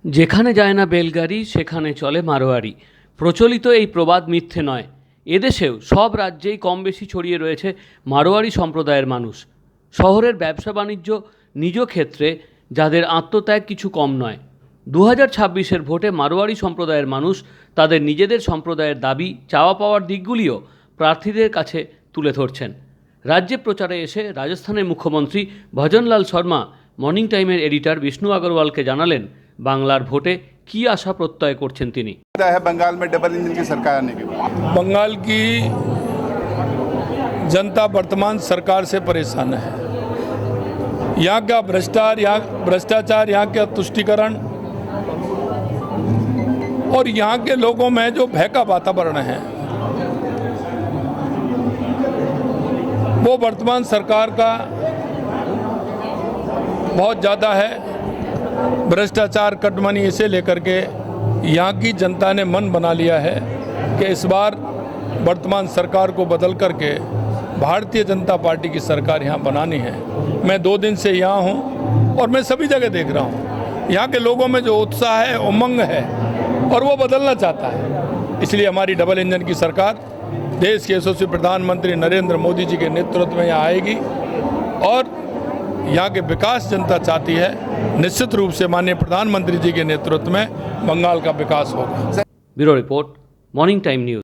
যেখানে যায় না বেলগাড়ি সেখানে চলে মারোয়ারি। প্রচলিত এই প্রবাদ মিথ্যে নয়। এদেশেও সব রাজ্যেই কম বেশি ছড়িয়ে রয়েছে মারোয়ারি সম্প্রদায়ের মানুষ। শহরের ব্যবসা বাণিজ্য নিজ ক্ষেত্রে যাদের আত্মত্যাগ কিছু কম নয়। 2026-এর ভোটে মারোয়ারি সম্প্রদায়ের মানুষ তাদের নিজেদের সম্প্রদায়ের দাবি চাওয়া পাওয়ার দিকগুলিও প্রার্থীদের কাছে তুলে ধরছেন। রাজ্যে প্রচারে এসে রাজস্থানের মুখ্যমন্ত্রী ভজনলাল শর্মা মর্নিং টাইমের এডিটর বিষ্ণু আগরওয়ালকে জানালেন বাংলার ভোটে কি আশা প্রত্যয় করছেন তিনি। बंगाल में डबल इंजन की सरकार आने के बाद बंगाल की जनता वर्तमान सरकार से परेशान है। यहाँ का भ्रष्टाचार, यहाँ का तुष्टीकरण और यहाँ के लोगों में जो भय का वातावरण है वो वर्तमान सरकार का बहुत ज़्यादा है। भ्रष्टाचार, कटमनी इसे लेकर के यहाँ की जनता ने मन बना लिया है कि इस बार वर्तमान सरकार को बदल करके भारतीय जनता पार्टी की सरकार यहाँ बनानी है। मैं 2 दिन से यहाँ हूँ और मैं सभी जगह देख रहा हूँ यहाँ के लोगों में जो उत्साह है, उमंग है और वो बदलना चाहता है। इसलिए हमारी डबल इंजन की सरकार देश के यशस्वी प्रधानमंत्री नरेंद्र मोदी जी के नेतृत्व में यहाँ आएगी और यहाँ के विकास जनता चाहती है। निश्चित रूप से माननीय प्रधानमंत्री जी के नेतृत्व में बंगाल का विकास होगा। Bureau report, morning time news.